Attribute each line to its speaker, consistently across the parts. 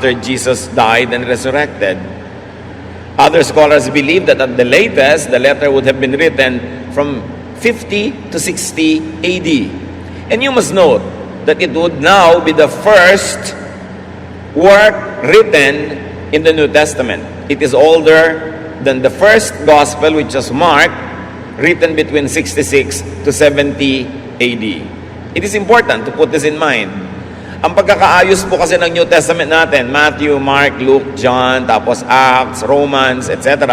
Speaker 1: after Jesus died and resurrected. Other scholars believe that at the latest, the letter would have been written from 50 to 60 AD. And you must note that it would now be the first work written in the New Testament. It is older than the first gospel, which was Mark, written between 66 to 70 AD. It is important to put this in mind. Ang pagkakaayos po kasi ng New Testament natin, Matthew, Mark, Luke, John, tapos Acts, Romans, etc.,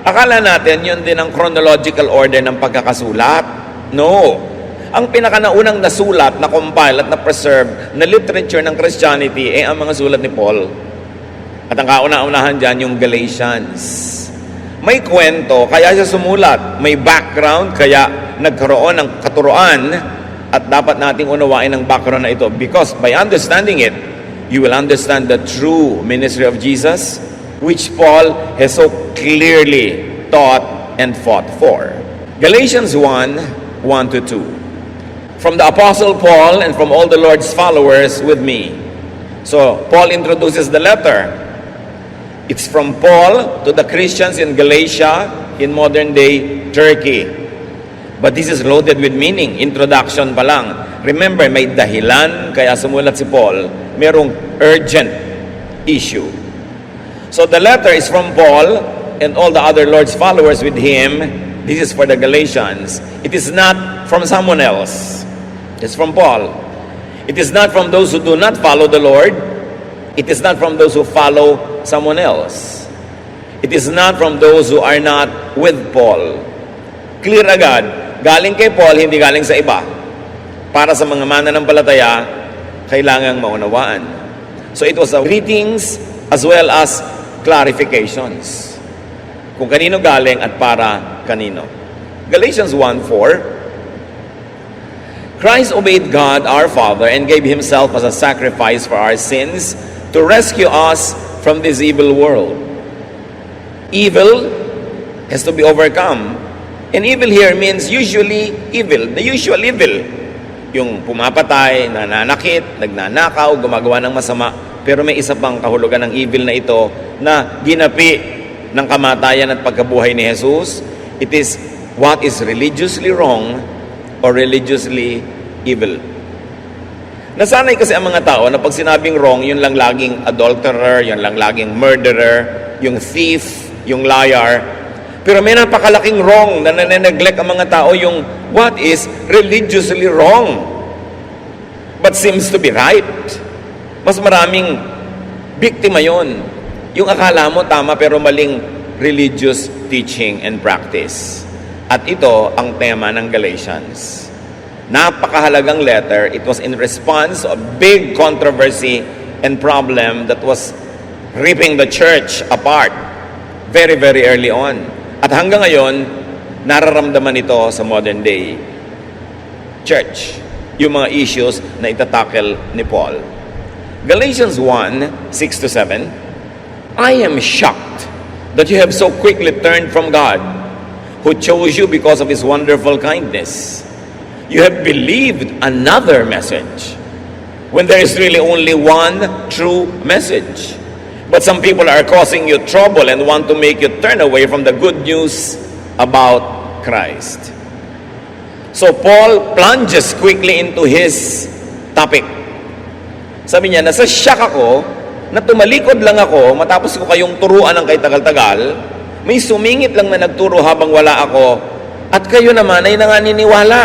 Speaker 1: akala natin yun din ang chronological order ng pagkakasulat. No. Ang pinakanaunang nasulat, na-compile at na-preserve na literature ng Christianity ay ang mga sulat ni Paul. At ang kauna-unahan dyan, yung Galatians. May kwento, kaya siya sumulat. May background, kaya nagkaroon ng katuruan. At dapat nating unawain ang background na ito. Because by understanding it, you will understand the true ministry of Jesus, which Paul has so clearly taught and fought for. Galatians 1, 1 to 2. From the Apostle Paul and from all the Lord's followers with me. So, Paul introduces the letter. It's from Paul to the Christians in Galatia, in modern-day Turkey. But this is loaded with meaning. Introduction pa lang. Remember, may dahilan, kaya sumulat si Paul. Merong urgent issue. So the letter is from Paul and all the other Lord's followers with him. This is for the Galatians. It is not from someone else. It's from Paul. It is not from those who do not follow the Lord. It is not from those who follow someone else. It is not from those who are not with Paul. Clear agad. Galing kay Paul, hindi galing sa iba. Para sa mga mananampalataya, kailangang maunawaan. So it was a greetings as well as clarifications. Kung kanino galing at para kanino. Galatians 1:4. Christ obeyed God our Father and gave Himself as a sacrifice for our sins to rescue us from this evil world. Evil has to be overcome. And evil here means usually evil, the usual evil. Yung pumapatay, nananakit, nagnanakaw, gumagawa ng masama. Pero may isa pang kahulugan ng evil na ito na ginapi ng kamatayan at pagkabuhay ni Jesus. It is what is religiously wrong or religiously evil. Nasanay kasi ang mga tao na pag sinabing wrong, yun lang laging adulterer, yun lang laging murderer, yung thief, yung liar. Pero may napakalaking wrong na nane-neglect ang mga tao, yung what is religiously wrong but seems to be right. Mas maraming biktima yon. Yung akala mo tama pero maling religious teaching and practice. At ito ang tema ng Galatians. Napakahalagang letter. It was in response to a big controversy and problem that was ripping the church apart very, very early on. At hanggang ngayon, nararamdaman ito sa modern day church, yung mga issues na itatackle ni Paul. Galatians 1, 6 to 7, I am shocked that you have so quickly turned from God, who chose you because of His wonderful kindness. You have believed another message, when there is really only one true message. But some people are causing you trouble and want to make you turn away from the good news about Christ. So Paul plunges quickly into his topic. Sabi niya, nasa shock ako na tumalikod lang ako matapos ko kayong turuan ng kay tagal-tagal. May sumingit lang na nagturo habang wala ako at kayo naman ay nanganiniwala.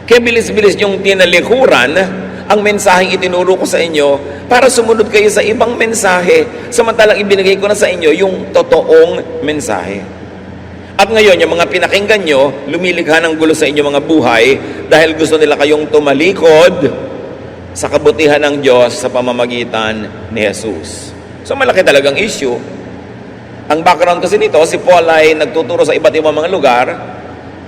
Speaker 1: Kaya bilis-bilis yung tinalikuran ang mensaheng itinuro ko sa inyo para sumunod kayo sa ibang mensahe samantalang ibinigay ko na sa inyo yung totoong mensahe. At ngayon, yung mga pinakinggan nyo, lumilikha ng gulo sa inyong mga buhay dahil gusto nila kayong tumalikod sa kabutihan ng Diyos sa pamamagitan ni Jesus. So malaki talagang issue. Ang background kasi nito, si Paul ay nagtuturo sa iba't ibang mga lugar.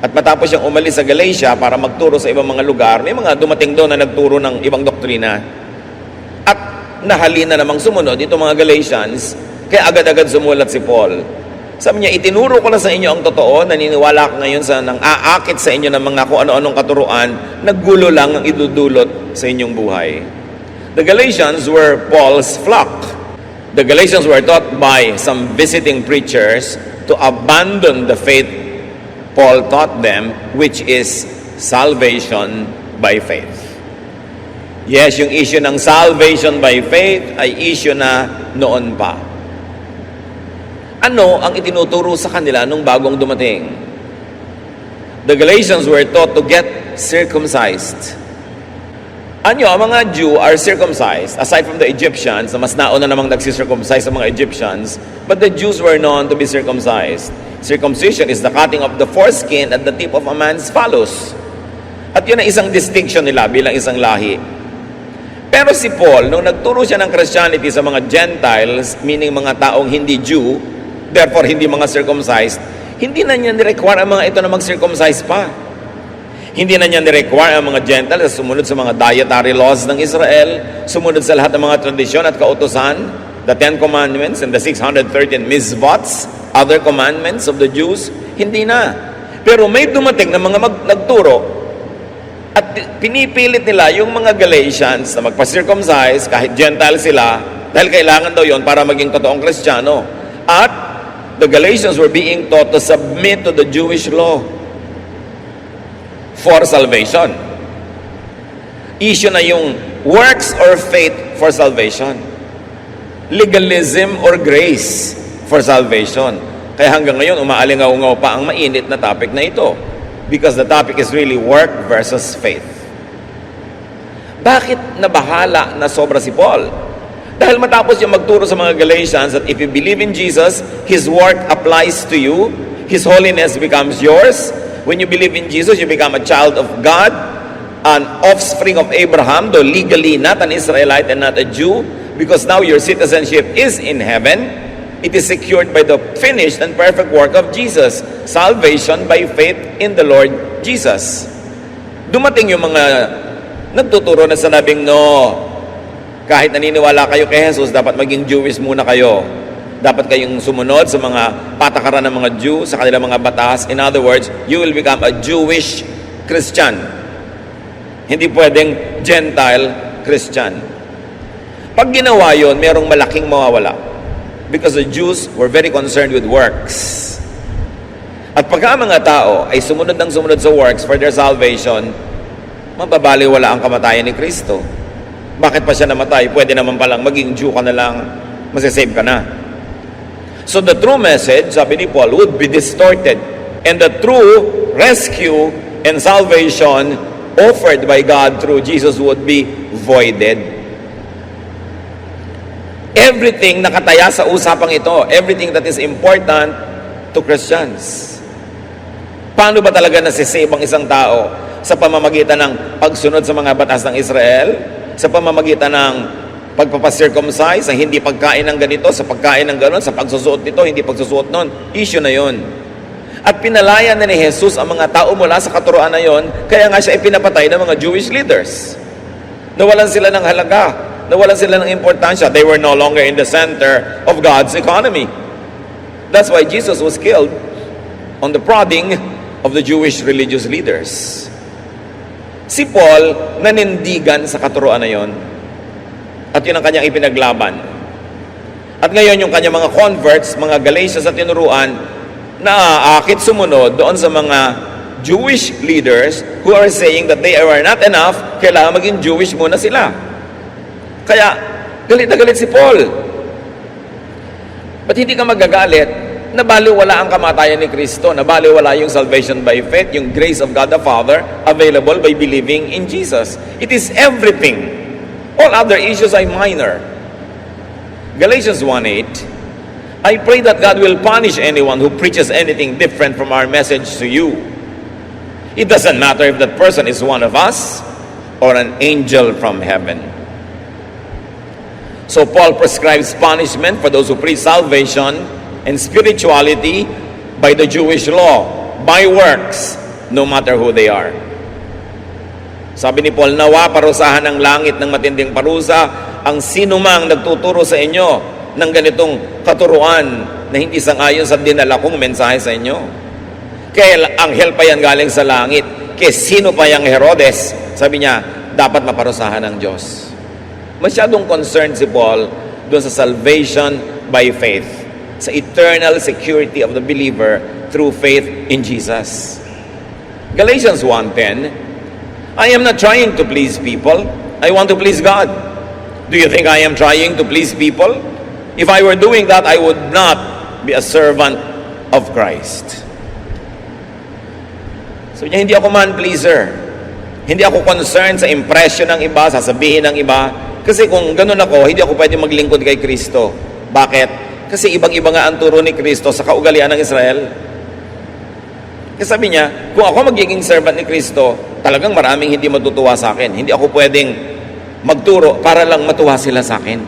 Speaker 1: At matapos siyang umalis sa Galatia para magturo sa ibang mga lugar, may mga dumating doon na nagturo ng ibang doktrina. At nahalina namang sumunod itong mga Galatians, kaya agad-agad sumulat si Paul. Sabi niya, itinuro ko na sa inyo ang totoo, naniniwala ka ngayon sa nang aakit sa inyo ng mga kung ano-anong katuruan, naggulo lang ang idudulot sa inyong buhay. The Galatians were Paul's flock. The Galatians were taught by some visiting preachers to abandon the faith Paul taught them, which is salvation by faith. Yes, yung issue ng salvation by faith ay issue na noon pa. Ano ang itinuturo sa kanila nung bagong dumating? The Galatians were taught to get circumcised. Ang mga Jew are circumcised, aside from the Egyptians, na mas nauna namang nagsisircumcise sa mga Egyptians, but the Jews were known to be circumcised. Circumcision is the cutting of the foreskin at the tip of a man's phallus. At yun ang isang distinction nila bilang isang lahi. Pero si Paul, nung nagturo siya ng Christianity sa mga Gentiles, meaning mga taong hindi Jew, therefore hindi mga circumcised, hindi na niya nirequire ang mga ito na mag-circumcise pa. Hindi na niya nirequire ang mga Gentiles na sumunod sa mga dietary laws ng Israel, sumunod sa lahat ng mga tradisyon at kautusan, the 10 Commandments and the 613 Mizvots, other commandments of the Jews. Hindi na. Pero may dumating na mga nagturo at pinipilit nila yung mga Galatians na magpa-circumcise kahit Gentile sila dahil kailangan daw yon para maging totoong Kristiyano. At the Galatians were being taught to submit to the Jewish law for salvation. Issue na yung works or faith for salvation. Legalism or grace for salvation. Kaya hanggang ngayon, umaalingaw-ngaw pa ang mainit na topic na ito. Because the topic is really work versus faith. Bakit nabahala na sobra si Paul? Dahil matapos yung magturo sa mga Galatians that if you believe in Jesus, His work applies to you, His holiness becomes yours. When you believe in Jesus, you become a child of God, an offspring of Abraham, though legally not an Israelite and not a Jew, because now your citizenship is in heaven. It is secured by the finished and perfect work of Jesus. Salvation by faith in the Lord Jesus. Dumating yung mga nagtuturo na sinabing, no, kahit naniniwala kayo kay Jesus, dapat maging Jewish muna kayo. Dapat kayong sumunod sa mga patakaran ng mga Jew, sa kanilang mga batas. In other words, you will become a Jewish Christian. Hindi pwedeng Gentile Christian. Pag ginawa yun, merong malaking mawawala. Because the Jews were very concerned with works. At pagka mga tao ay sumunod ng sumunod sa works for their salvation, mababaliwala ang kamatayan ni Kristo. Bakit pa siya namatay? Pwede naman palang maging Jew ka na lang, masasave ka na. So the true message, sabi ni Paul, would be distorted. And the true rescue and salvation offered by God through Jesus would be voided. Everything nakataya sa usapang ito, everything that is important to Christians. Paano ba talaga nasisave ang isang tao? Sa pamamagitan ng pagsunod sa mga batas ng Israel? Sa pamamagitan ng pagpapacircumcise, sa hindi pagkain ng ganito, sa pagkain ng ganon, sa pagsusuot nito, hindi pagsusuot nun, issue na yon. At pinalaya na ni Jesus ang mga tao mula sa katuruan na yon, kaya nga siya ipinapatay ng mga Jewish leaders. Nawalan sila ng halaga, nawalan sila ng importansya. They were no longer in the center of God's economy. That's why Jesus was killed on the prodding of the Jewish religious leaders. Si Paul nanindigan sa katuruan na yon. At yun ang kanyang ipinaglaban. At ngayon yung kanyang mga converts, mga Galatians at tinuruan, naaakit sumunod doon sa mga Jewish leaders who are saying that they are not enough, kailangan maging Jewish muna sila. Kaya, galit na galit si Paul. Ba't hindi ka magagalit? Nabaliwala ang kamatayan ni Kristo, nabaliwala yung salvation by faith, yung grace of God the Father, available by believing in Jesus. It is everything. All other issues are minor. Galatians 1:8, I pray that God will punish anyone who preaches anything different from our message to you. It doesn't matter if that person is one of us or an angel from heaven. So Paul prescribes punishment for those who preach salvation and spirituality by the Jewish law, by works, no matter who they are. Sabi ni Paul, nawa parusahan ng langit ng matinding parusa ang sinumang nagtuturo sa inyo ng ganitong katuruan na hindi sang-ayon sa dinala kong mensahe sa inyo. Kaya anghel pa yan galing sa langit. Kaya sino pa yung Herodes? Sabi niya, dapat maparusahan ng Diyos. Masyadong concerned si Paul doon sa salvation by faith, sa eternal security of the believer through faith in Jesus. Galatians 1:10, I am not trying to please people. I want to please God. Do you think I am trying to please people? If I were doing that, I would not be a servant of Christ. So hindi ako man-pleaser. Hindi ako concerned sa impression ng iba, sasabihin ng iba. Kasi kung ganun ako, hindi ako pwede maglingkod kay Kristo. Bakit? Kasi ibang-iba nga ang turo ni Kristo sa kaugalian ng Israel. Kasi sabi niya, kung ako magiging servant ni Kristo, talagang maraming hindi matutuwa sa akin. Hindi ako pwedeng magturo para lang matuwa sila sa akin.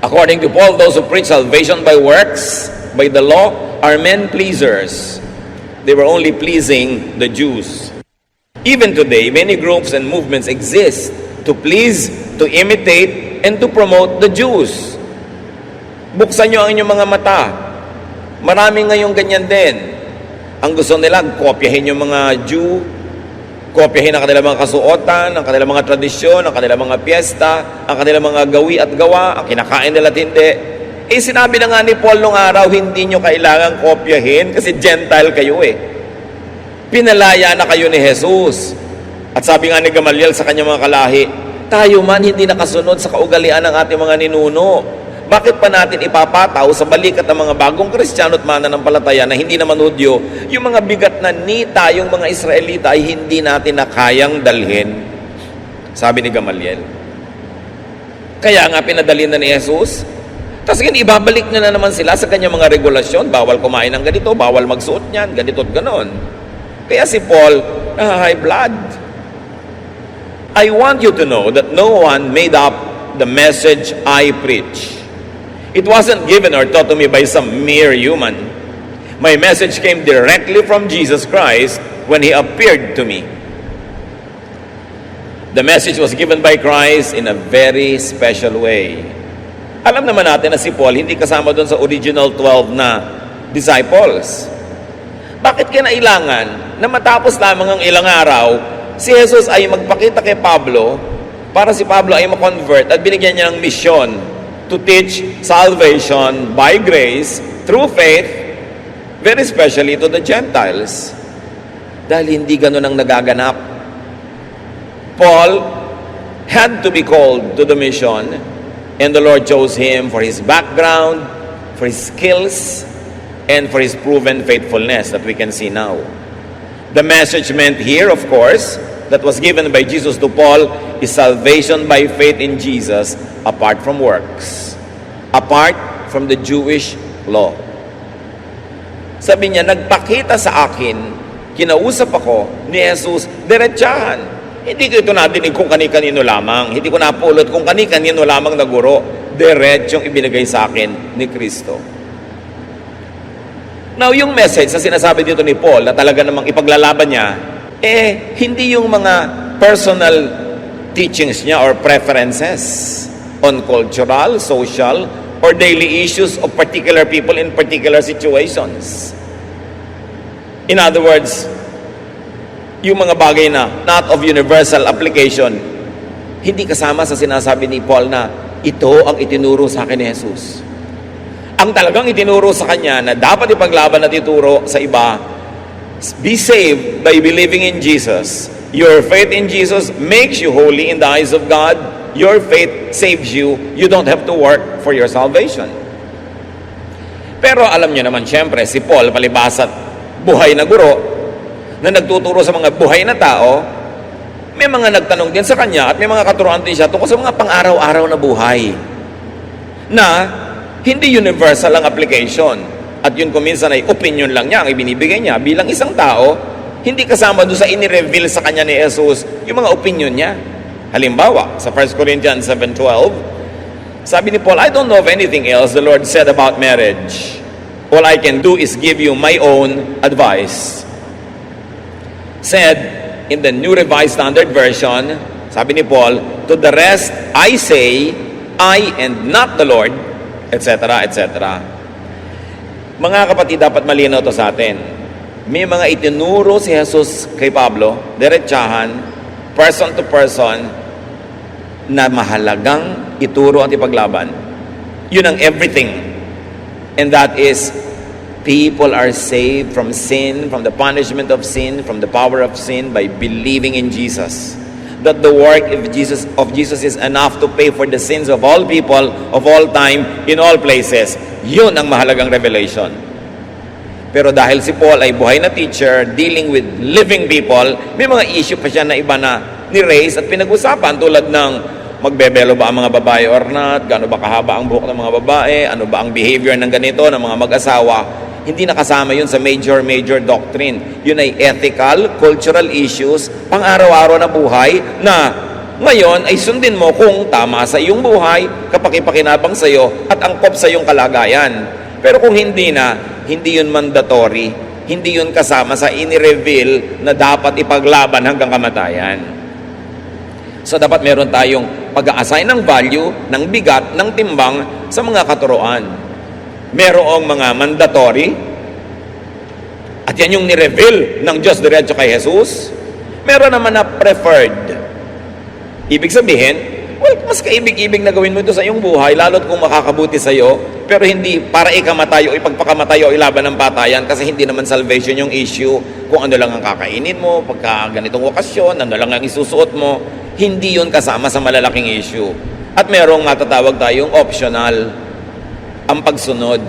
Speaker 1: According to Paul, those who preach salvation by works, by the law, are men pleasers. They were only pleasing the Jews. Even today, many groups and movements exist to please, to imitate, and to promote the Jews. Buksan nyo ang inyong mga mata. Maraming ngayong ganyan din. Ang gusto nila, kopyahin yung mga Jew, kopyahin ang kanilang mga kasuotan, ang kanilang mga tradisyon, ang kanilang mga piyesta, ang kanilang mga gawi at gawa, ang kinakain nila at hindi. Sinabi na nga ni Paul nung araw, hindi nyo kailangang kopyahin kasi Gentile kayo eh. Pinalaya na kayo ni Jesus. At sabi nga ni Gamaliel sa kanyang mga kalahi, tayo man hindi nakasunod sa kaugalian ng ating mga ninuno. Bakit pa natin ipapataw sa balikat ng mga bagong Kristiyano at mananampalataya na hindi naman Hudyo, yung mga bigat na ni tayong mga Israelita ay hindi natin na kayang dalhin? Sabi ni Gamaliel. Kaya nga pinadalhin na ni Jesus. Tapos ibabalik na naman sila sa kanyang mga regulasyon. Bawal kumain ng ganito, bawal magsuot niyan, ganito at ganon. Kaya si Paul, high blood. I want you to know that no one made up the message I preach. It wasn't given or taught to me by some mere human. My message came directly from Jesus Christ when He appeared to me. The message was given by Christ in a very special way. Alam naman natin na si Paul hindi kasama doon sa original 12 na disciples. Bakit kinailangan na matapos lamang ang ilang araw, si Jesus ay magpakita kay Pablo para si Pablo ay makonvert at binigyan niya ng mission to teach salvation by grace through faith, very especially to the Gentiles. Dahil hindi ganun ang nagaganap. Paul had to be called to the mission, and the Lord chose him for his background, for his skills, and for his proven faithfulness that we can see now. The message meant here, of course, that was given by Jesus to Paul is salvation by faith in Jesus apart from works, apart from the Jewish law. Sabi niya, nagpakita sa akin, kinausap ako ni Jesus, diretsahan. Hindi ko ito nadinig kung kani-kanino lamang. Hindi ko napulot kung kani-kanino lamang na guro. Diretsong ibinigay sa akin ni Kristo. Now, yung message na sinasabi dito ni Paul na talaga namang ipaglalaban niya, hindi yung mga personal teachings niya or preferences on cultural, social, or daily issues of particular people in particular situations. In other words, yung mga bagay na not of universal application, hindi kasama sa sinasabi ni Paul na ito ang itinuro sa akin ni Jesus. Ang talagang itinuro sa kanya na dapat ipaglaban at ituro sa iba, be saved by believing in Jesus. Your faith in Jesus makes you holy in the eyes of God. Your faith saves you. You don't have to work for your salvation. Pero alam niyo naman, syempre, si Paul, palibas at buhay na guro, na nagtuturo sa mga buhay na tao, may mga nagtanong din sa kanya at may mga katuruan din siya tungkol sa mga pang-araw-araw na buhay na hindi universal ang application. At yun kung minsan ay opinion lang niya ang ibinibigay niya bilang isang tao, hindi kasama doon sa inireveal sa kanya ni Jesus yung mga opinion niya. Halimbawa, sa 1 Corinthians 7:12, sabi ni Paul, I don't know of anything else the Lord said about marriage. All I can do is give you my own advice. Said in the New Revised Standard Version, sabi ni Paul, to the rest I say, I and not the Lord, etc., etc. Mga kapatid, dapat malinaw to sa atin. May mga itinuro si Jesus kay Pablo, diretsahan, person to person, na mahalagang ituro at ipaglaban. Yun ang everything. And that is, people are saved from sin, from the punishment of sin, from the power of sin by believing in Jesus. That the work of Jesus is enough to pay for the sins of all people, of all time, in all places. Yun ang mahalagang revelation. Pero dahil si Paul ay buhay na teacher, dealing with living people, may mga issue pa siya na iba na ni-raise at pinag-usapan tulad ng magbebelo ba ang mga babae or not, gaano ba kahaba ang buhok ng mga babae, ano ba ang behavior ng ganito, ng mga mag-asawa. Hindi nakasama yun sa major doctrine. Yun ay ethical, cultural issues, pang-araw-araw na buhay na ngayon ay sundin mo kung tama sa iyong buhay, kapakipakinabang sa iyo at angkop sa iyong kalagayan. Pero kung hindi na, hindi yun mandatory, hindi yun kasama sa ini-reveal na dapat ipaglaban hanggang kamatayan. So dapat meron tayong pag-a-assign ng value, ng bigat, ng timbang sa mga katuroan. Merong mga mandatory at yan yung ni-reveal ng Diyos diretso kay Jesus. Meron naman na preferred. Ibig sabihin, well, mas kaibig-ibig na gawin mo ito sa iyong buhay, lalo't kung makakabuti sa iyo, pero hindi para ikamatay o ipagpakamatay o ilaban ng patayan, kasi hindi naman salvation yung issue. Kung ano lang ang kakainin mo, pagka ganitong okasyon, ano lang ang isusuot mo, hindi yun kasama sa malalaking issue. At merong matatawag tayong optional, ang pagsunod.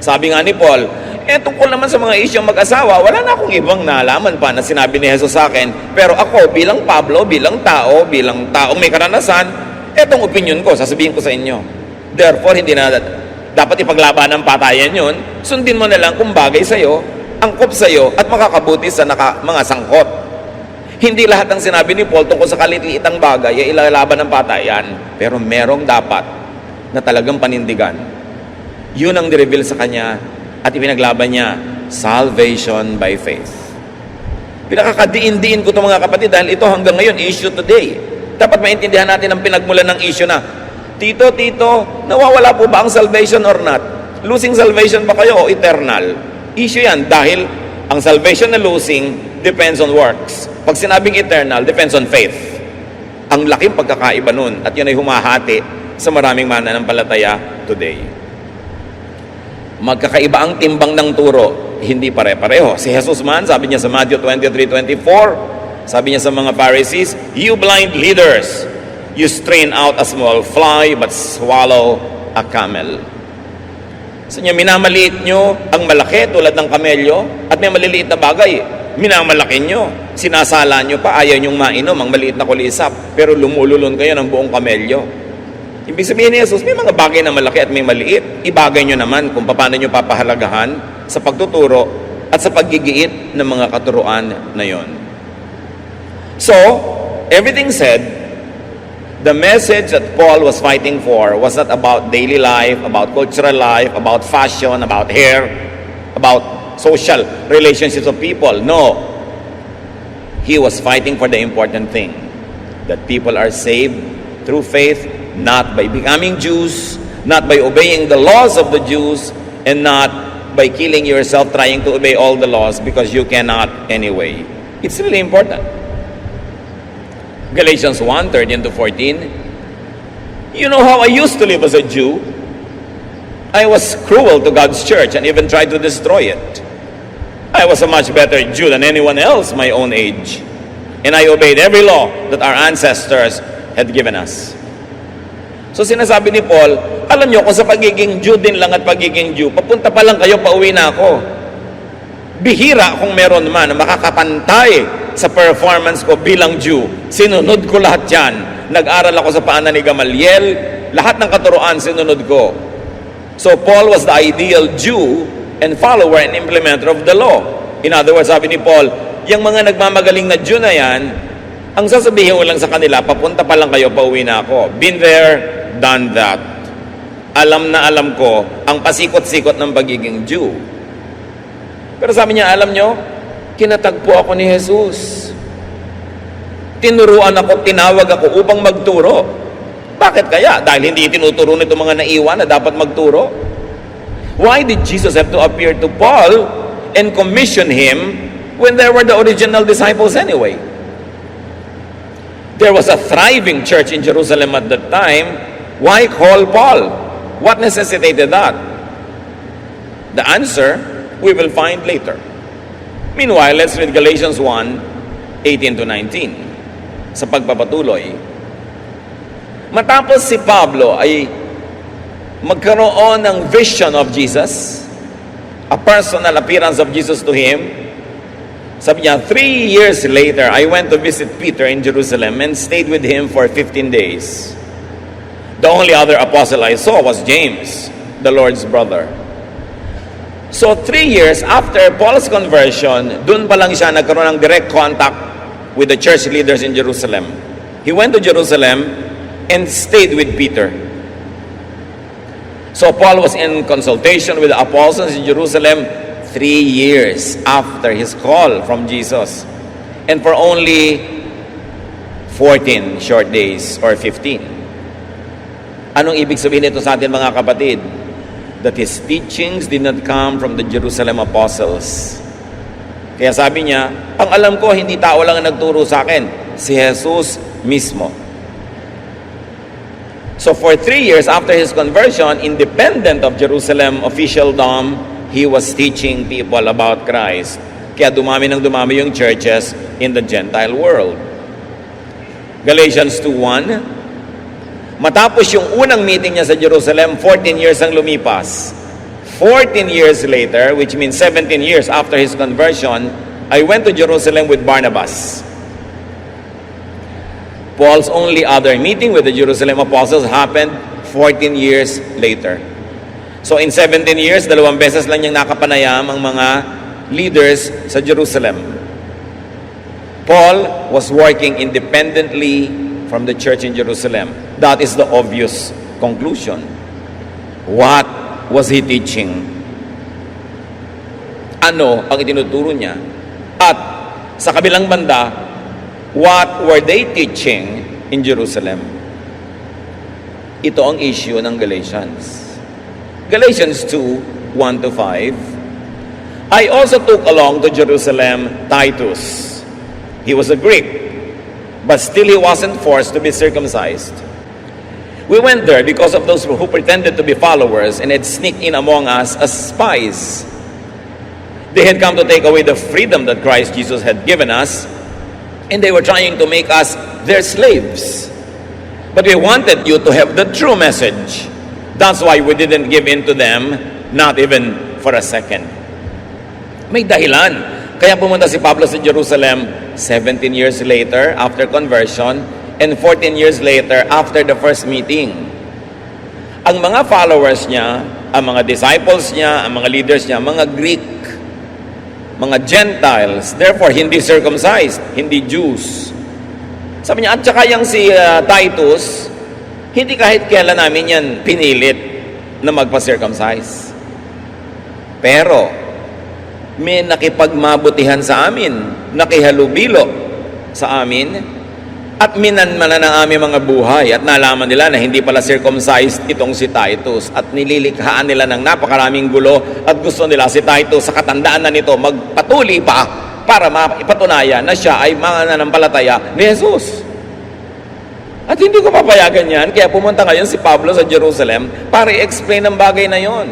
Speaker 1: Sabi nga ni Paul, tungkol naman sa mga isyong mag-asawa, wala na akong ibang nalaman pa na sinabi ni Jesus sa akin, pero ako bilang Pablo, bilang taong may karanasan, etong opinion ko, sasabihin ko sa inyo. Therefore, hindi na dapat ipaglaban ng patayan yun, sundin mo na lang kung bagay sa'yo, angkop sa'yo, at makakabuti sa mga sangkot. Hindi lahat ng sinabi ni Paul tungkol sa kaliliitang bagay ay ilalaban ng patayan, pero merong dapat na talagang panindigan. Yun ang nireveal sa kanya at ipinaglaban niya, salvation by faith. Pinakakadiin-diin ko ito mga kapatid dahil ito hanggang ngayon, issue today. Dapat maintindihan natin ang pinagmulan ng issue na, Tito, nawawala po ba ang salvation or not? Losing salvation ba kayo o eternal? Issue yan dahil ang salvation na losing depends on works. Pag sinabing eternal, depends on faith. Ang laking pagkakaiba nun at yun ay humahati sa maraming mananampalataya today. Magkakaiba ang timbang ng turo, hindi pare-pareho. Si Jesus man, sabi niya sa Matthew 23:24, sabi niya sa mga Pharisees, you blind leaders, you strain out a small fly but swallow a camel. Sa niya, minamaliit nyo ang malaki tulad ng kamelyo at may maliliit na bagay. Minamalaki nyo, sinasala nyo pa, ayaw nyong mainom ang maliit na kulisap, pero lumululon kayo ng buong kamelyo. Ibig sabihin ni Jesus, may mga bagay na malaki at may maliit. Ibagay nyo naman kung paano nyo papahalagahan sa pagtuturo at sa paggigiit ng mga katuruan na yon. So, everything said, the message that Paul was fighting for was not about daily life, about cultural life, about fashion, about hair, about social relationships of people. No. He was fighting for the important thing, that people are saved through faith, not by becoming Jews, not by obeying the laws of the Jews, and not by killing yourself trying to obey all the laws because you cannot anyway. It's really important. Galatians 1:13-14. You know how I used to live as a Jew? I was cruel to God's church and even tried to destroy it. I was a much better Jew than anyone else my own age. And I obeyed every law that our ancestors had given us. So sinasabi ni Paul, alam nyo, kung sa pagiging Jew din lang at pagiging Jew, papunta pa lang kayo, pauwi na ako. Bihira kung meron man na makakapantay sa performance ko bilang Jew. Sinunod ko lahat yan. Nag-aral ako sa paanan ni Gamaliel, lahat ng katuruan sinunod ko. So Paul was the ideal Jew and follower and implementer of the law. In other words, sabi ni Paul, yung mga nagmamagaling na Jew na yan, ang sasabihin ko lang sa kanila, papunta pa lang kayo, pauwi na ako. Been there, done that. Alam na alam ko ang pasikot-sikot ng pagiging Jew. Pero sabi niya, alam nyo, kinatagpo ako ni Jesus. Tinuruan ako, tinawag ako upang magturo. Bakit kaya? Dahil hindi tinuturo nito mga naiwan na dapat magturo? Why did Jesus have to appear to Paul and commission him when there were the original disciples anyway? There was a thriving church in Jerusalem at that time. Why call Paul? What necessitated that? The answer, we will find later. Meanwhile, let's read Galatians 1:18 to 19. Sa pagpapatuloy, matapos si Pablo ay magkaroon ng vision of Jesus, a personal appearance of Jesus to him, sabi niya, 3 years later, I went to visit Peter in Jerusalem and stayed with him for 15 days. The only other apostle I saw was James, the Lord's brother. So 3 years after Paul's conversion, dun pa lang siya nagkaroon ng direct contact with the church leaders in Jerusalem. He went to Jerusalem and stayed with Peter. So Paul was in consultation with the apostles in Jerusalem 3 years after his call from Jesus. And for only 14 short days or 15. Anong ibig sabihin nito sa atin mga kapatid? That his teachings did not come from the Jerusalem apostles. Kaya sabi niya, ang alam ko, hindi tao lang ang nagturo sa akin, si Jesus mismo. So for 3 years after his conversion, independent of Jerusalem officialdom, he was teaching people about Christ. Kaya dumami yung churches in the Gentile world. Galatians 2:1. Matapos yung unang meeting niya sa Jerusalem, 14 years ang lumipas. 14 years later, which means 17 years after his conversion, I went to Jerusalem with Barnabas. Paul's only other meeting with the Jerusalem apostles happened 14 years later. So in 17 years, 2 beses lang niyang nakapanayam ang mga leaders sa Jerusalem. Paul was working independently from the church in Jerusalem. That is the obvious conclusion. What was he teaching? Ano ang itinuturo niya? At sa kabilang banda, what were they teaching in Jerusalem? Ito ang issue ng Galatians. Galatians 2:1 to 5. I also took along to Jerusalem Titus. He was a Greek, but still he wasn't forced to be circumcised. We went there because of those who pretended to be followers and had sneaked in among us as spies. They had come to take away the freedom that Christ Jesus had given us, and they were trying to make us their slaves. But we wanted you to have the true message. That's why we didn't give in to them, not even for a second. May dahilan. Kaya pumunta si Pablo sa Jerusalem 17 years later after conversion and 14 years later after the first meeting. Ang mga followers niya, ang mga disciples niya, ang mga leaders niya, mga Greek, mga Gentiles, therefore hindi circumcised, hindi Jews. Sabi niya, at saka yung si Titus, hindi kahit kailan namin yan pinilit na magpa-circumcise. Pero, may nakipagmabutihan sa amin, nakihalubilo sa amin, at minanmanan ng aming mga buhay at nalaman nila na hindi pala circumcised itong si Titus at nililikhaan nila ng napakaraming gulo at gusto nila si Titus sa katandaan na nito magpatuli pa para maipatunayan na siya ay mananampalataya ni Jesus. At hindi ko papayagan yan, kaya pumunta ngayon si Pablo sa Jerusalem para i-explain ang bagay na yon.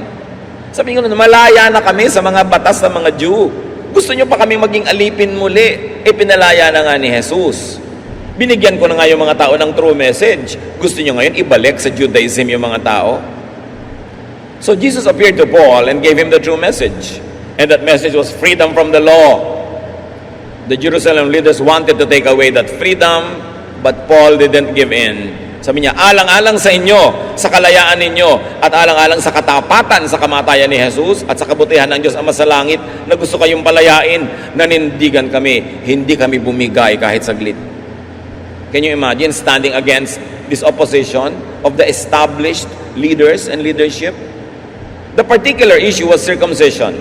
Speaker 1: Sabi ko, malaya na kami sa mga batas ng mga Jew. Gusto nyo pa kami maging alipin muli, pinalaya na nga ni Jesus. Binigyan ko na nga yung mga tao ng true message. Gusto nyo ngayon ibalik sa Judaism yung mga tao? So Jesus appeared to Paul and gave him the true message. And that message was freedom from the law. The Jerusalem leaders wanted to take away that freedom, but Paul didn't give in. Sabi niya, alang-alang sa inyo, sa kalayaan ninyo, at alang-alang sa katapatan sa kamatayan ni Jesus, at sa kabutihan ng Diyos Ama sa langit, na gusto kayong palayain, nanindigan kami, hindi kami bumigay kahit saglit. Can you imagine standing against this opposition of the established leaders and leadership? The particular issue was circumcision.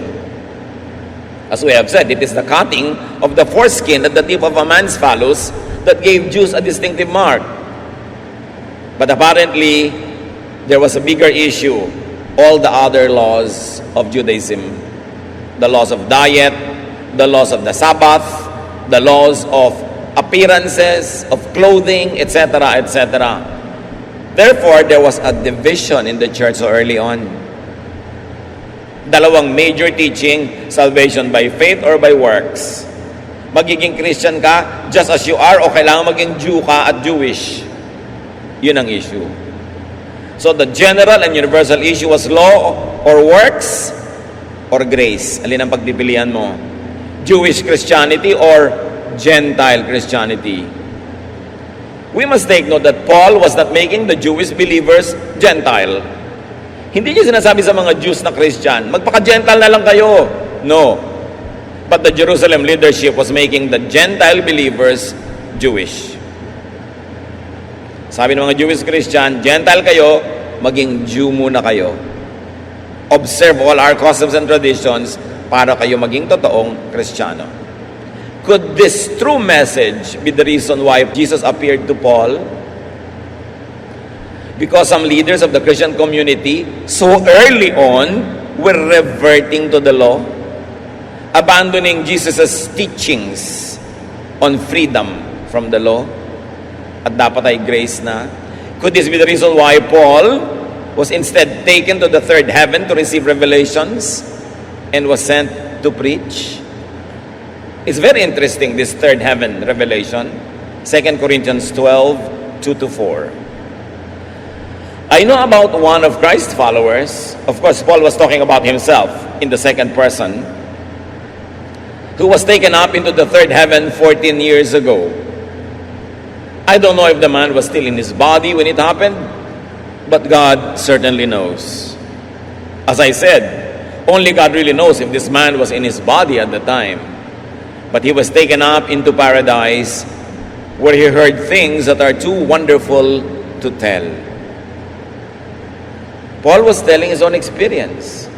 Speaker 1: As we have said, it is the cutting of the foreskin at the tip of a man's phallus that gave Jews a distinctive mark. But apparently, there was a bigger issue. All the other laws of Judaism. The laws of diet, the laws of the Sabbath, the laws of appearances, of clothing, etc., etc. Therefore, there was a division in the church so early on. Dalawang major teaching, salvation by faith or by works. Magiging Christian ka just as you are o kailangan maging Jew ka at Jewish. Yun ang issue. So the general and universal issue was law or works or grace. Alin ang pagpipilian mo? Jewish Christianity or Gentile Christianity? We must take note that Paul was not making the Jewish believers Gentile. Hindi niya sinasabi sa mga Jews na Christian, magpaka-Gentile na lang kayo. No. But the Jerusalem leadership was making the Gentile believers Jewish. Sabi ng mga Jewish Christian, Gentile kayo, maging Jew muna kayo. Observe all our customs and traditions para kayo maging totoong Kristiyano. Could this true message be the reason why Jesus appeared to Paul? Because some leaders of the Christian community so early on were reverting to the law, abandoning Jesus' teachings on freedom from the law, at dapat ay grace na. Could this be the reason why Paul was instead taken to the third heaven to receive revelations and was sent to preach? It's very interesting, this third heaven revelation. 2 Corinthians 12, 2-4. I know about one of Christ's followers. Of course, Paul was talking about himself in the second person, who was taken up into the third heaven 14 years ago. I don't know if the man was still in his body when it happened, but God certainly knows. As I said, only God really knows if this man was in his body at the time. But he was taken up into paradise, where he heard things that are too wonderful to tell. Paul was telling his own experience.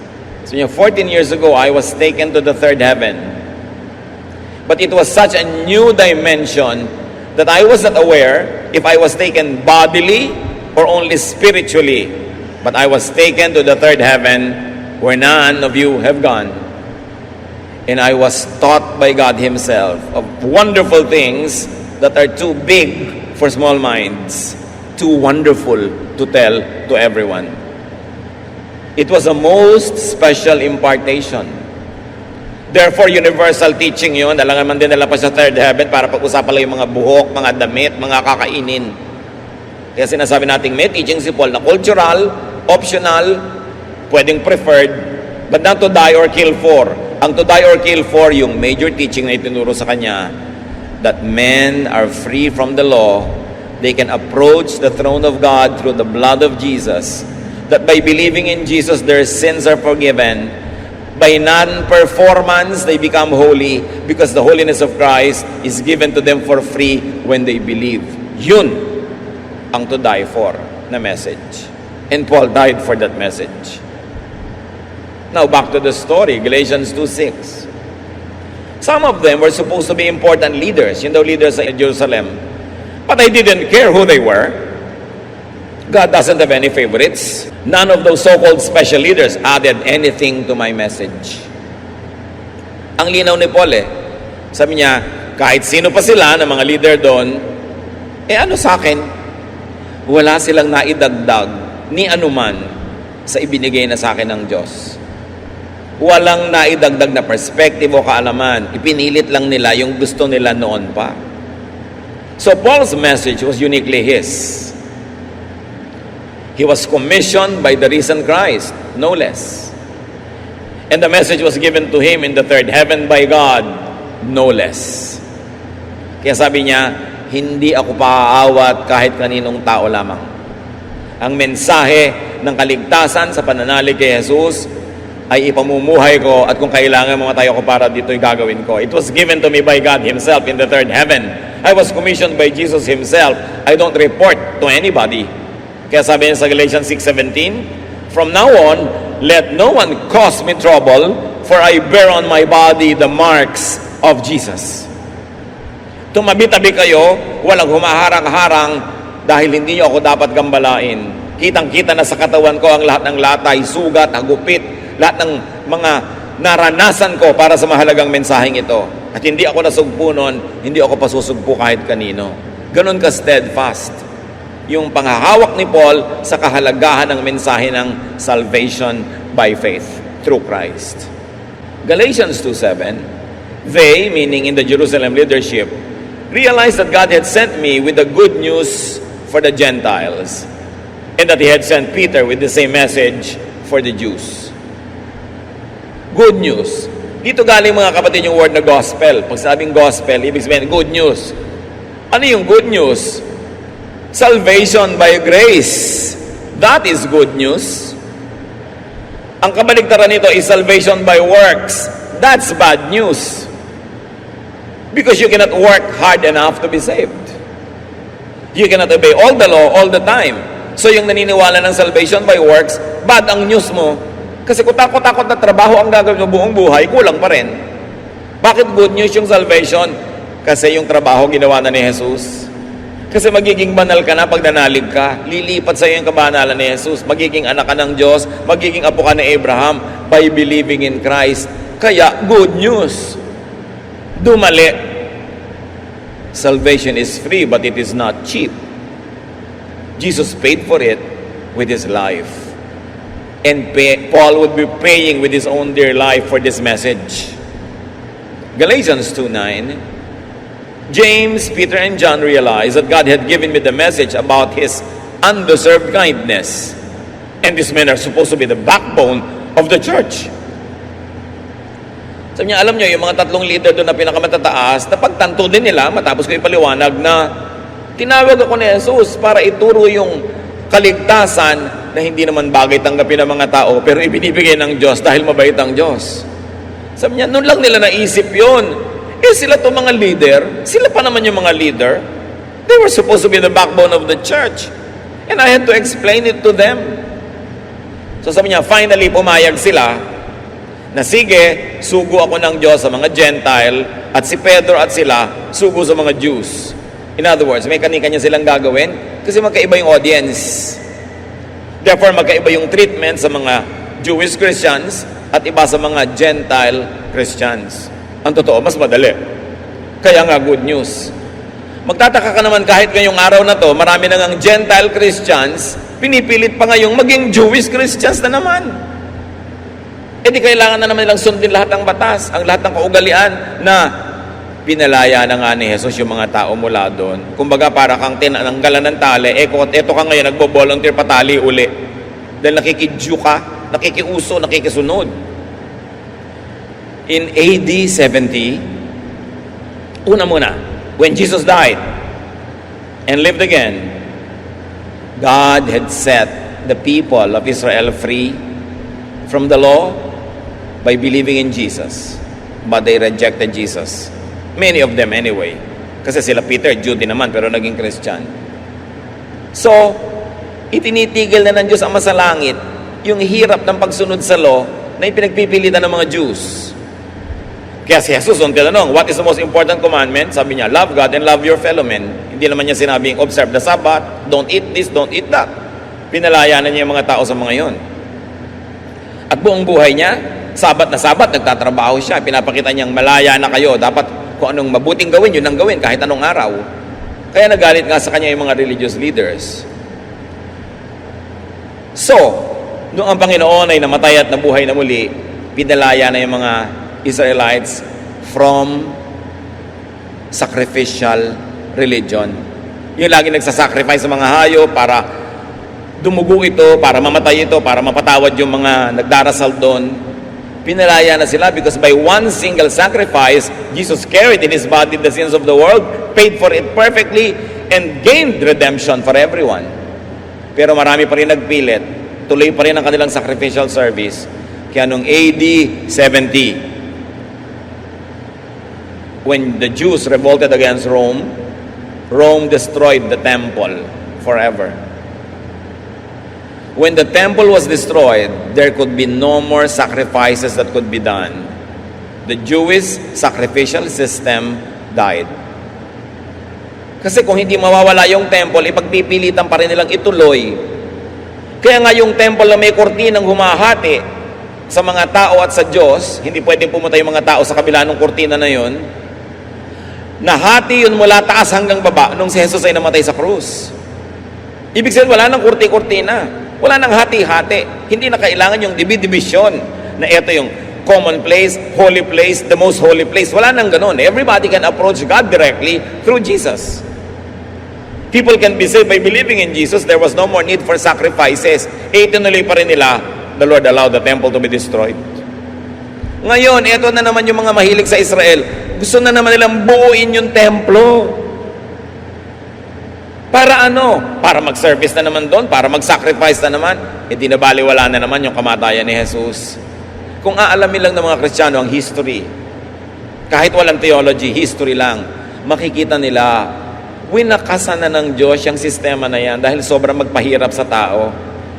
Speaker 1: So, 14 years ago, I was taken to the third heaven. But it was such a new dimension that I was not aware if I was taken bodily or only spiritually. But I was taken to the third heaven where none of you have gone. And I was taught by God Himself of wonderful things that are too big for small minds, too wonderful to tell to everyone. It was a most special impartation. Therefore, universal teaching yun. Alangan man din nila pa sa third heaven para pag-usapan lang yung mga buhok, mga damit, mga kakainin. Kaya sinasabi natin, may teaching si Paul na cultural, optional, pwedeng preferred, but not to die or kill for. Ang to die or kill for, yung major teaching na itinuro sa kanya, that men are free from the law, they can approach the throne of God through the blood of Jesus, that by believing in Jesus, their sins are forgiven. By non-performance, they become holy because the holiness of Christ is given to them for free when they believe. Yun ang to die for na message. And Paul died for that message. Now, back to the story, Galatians 2:6. Some of them were supposed to be important leaders, daw leaders sa Jerusalem. But I didn't care who they were. God doesn't have any favorites. None of those so-called special leaders added anything to my message. Ang linaw ni Paul sabi niya, kahit sino pa sila na mga leader doon, ano sa akin? Wala silang naidagdag ni anuman sa ibinigay na sa akin ng Diyos. Walang naidagdag na perspective o kaalaman. Ipinilit lang nila yung gusto nila noon pa. So Paul's message was uniquely his. He was commissioned by the risen Christ, no less. And the message was given to him in the third heaven by God, no less. Kaya sabi niya, hindi ako paaawat kahit kaninong tao lamang. Ang mensahe ng kaligtasan sa pananalig kay Jesus ay ipamumuhay ko at kung kailangan mamatay ako para dito'y gagawin ko. It was given to me by God Himself in the third heaven. I was commissioned by Jesus Himself. I don't report to anybody. Kaya sabi niya sa Galatians 6:17, from now on, let no one cause me trouble, for I bear on my body the marks of Jesus. Tumabi-tabi kayo, walang humaharang-harang dahil hindi niyo ako dapat gambalain. Kitang-kita na sa katawan ko ang lahat ng latay, sugat, hagupit, lahat ng mga naranasan ko para sa mahalagang mensaheng ito. At hindi ako nasugpo nun, hindi ako pasusugpo kahit kanino. Ganon ka steadfast yung panghahawak ni Paul sa kahalagahan ng mensahe ng salvation by faith through Christ. Galatians 2:7, they, meaning in the Jerusalem leadership, realized that God had sent me with the good news for the Gentiles, and that He had sent Peter with the same message for the Jews. Good news. Dito galing mga kapatid yung word na gospel. Pag sabing gospel, ibig sabihin good news. Ano yung good news? Salvation by grace. That is good news. Ang kabaligtaran nito is salvation by works. That's bad news. Because you cannot work hard enough to be saved. You cannot obey all the law all the time. So yung naniniwala ng salvation by works, bad ang news mo. Kasi kung takot-takot na trabaho ang gagawin mo buong buhay, kulang pa rin. Bakit good news yung salvation? Kasi yung trabaho ginawa na ni Jesus. Kasi magiging banal ka na pag nanalig ka. Lilipat sa iyo yung kabanalan ni Jesus. Magiging anak ka ng Diyos. Magiging apo ka ni Abraham by believing in Christ. Kaya, good news. Dumali. Salvation is free, but it is not cheap. Jesus paid for it with His life. And Paul would be paying with his own dear life for this message. Galatians 2:9, James, Peter, and John realized that God had given me the message about His undeserved kindness. And these men are supposed to be the backbone of the church. Sabi niya, alam niyo, yung mga tatlong leader doon na pinakamatataas, napagtanto din nila, matapos ko ipaliwanag na tinawag ako ni Jesus para ituro yung kaligtasan na hindi naman bagay tanggapin ng mga tao, pero ibinibigay ng Diyos dahil mabait ang Diyos. Sabi niya, noon lang nila naisip yun. Sila to mga leader, sila pa naman yung mga leader. They were supposed to be the backbone of the church. And I had to explain it to them. So sabi niya, finally pumayag sila na sige, sugo ako ng Diyos sa mga Gentile at si Pedro at sila, sugo sa mga Jews. In other words, may kanya-kanya silang gagawin kasi magkaiba yung audience. Therefore, magkaiba yung treatment sa mga Jewish Christians at iba sa mga Gentile Christians. Ang totoo, mas madali. Kaya nga, good news. Magtataka ka naman kahit ngayong araw na to, marami na ngang Gentile Christians, pinipilit pa ngayong maging Jewish Christians na naman. Di kailangan na naman nilang sundin lahat ng batas, ang lahat ng kaugalian na pinalaya na nga ni Jesus yung mga tao mula doon. Kumbaga para kang tinanggalan ng tali, eto ka ngayon, nagbo-volunteer patali uli. Dahil nakikidyo ka, nakikiuso, nakikisunod. In AD 70, una muna, when Jesus died and lived again, God had set the people of Israel free from the law by believing in Jesus. But they rejected Jesus. Many of them anyway. Kasi sila Peter, Jew din naman, pero naging Christian. So, itinitigil na ng Diyos Ama sa langit yung hirap ng pagsunod sa law na ipinagpipilitan ng mga Jews. Kaya si Jesus, ang tinanong, what is the most important commandment? Sabi niya, love God and love your fellow men. Hindi naman niya sinabing, observe the Sabbath, don't eat this, don't eat that. Pinalaya na niya yung mga tao sa mga yon. At buong buhay niya, Sabat na Sabat, nagtatrabaho siya. Pinapakita niyang malaya na kayo. Dapat kung anong mabuting gawin, yun ang gawin kahit anong araw. Kaya nagalit nga sa kanya yung mga religious leaders. So, noong ang Panginoon ay namatay at nabuhay na muli, pinalaya na yung mga Israelites from sacrificial religion. Yung lagi nagsasacrifice sa mga hayop para dumugo ito, para mamatay ito, para mapatawad yung mga nagdarasal doon. Pinalaya na sila because by one single sacrifice, Jesus carried in His body the sins of the world, paid for it perfectly, and gained redemption for everyone. Pero marami pa rin nagpilit. Tuloy pa rin ang kanilang sacrificial service. Kaya noong AD 70, when the Jews revolted against Rome, Rome destroyed the temple forever. When the temple was destroyed, there could be no more sacrifices that could be done. The Jewish sacrificial system died. Kasi kung hindi mawawala yung temple, ipagpipilitan pa rin nilang ituloy. Kaya nga yung temple na may kortinang humahati sa mga tao at sa Diyos, hindi pwedeng pumunta yung mga tao sa kabila ng kortina na yon, Nahati yun mula taas hanggang baba nung si Jesus ay namatay sa krus. Ibig sabihin, wala nang kurti-kurtina. Wala nang hati-hati. Hindi na kailangan yung division na ito yung common place, holy place, the most holy place. Wala nang ganun. Everybody can approach God directly through Jesus. People can be saved by believing in Jesus. There was no more need for sacrifices. Tinuloy pa rin nila, the Lord allowed the temple to be destroyed. Ngayon, eto na naman yung mga mahilig sa Israel. Gusto na naman nilang buuin yung templo. Para ano? Para mag-service na naman doon, para mag-sacrifice na naman. Hindi na baliwala na naman yung kamatayan ni Jesus. Kung aalamin lang ng mga Kristiyano ang history, kahit walang theology, history lang, makikita nila, winakasan na ng Diyos yung sistema na yan dahil sobrang magpahirap sa tao.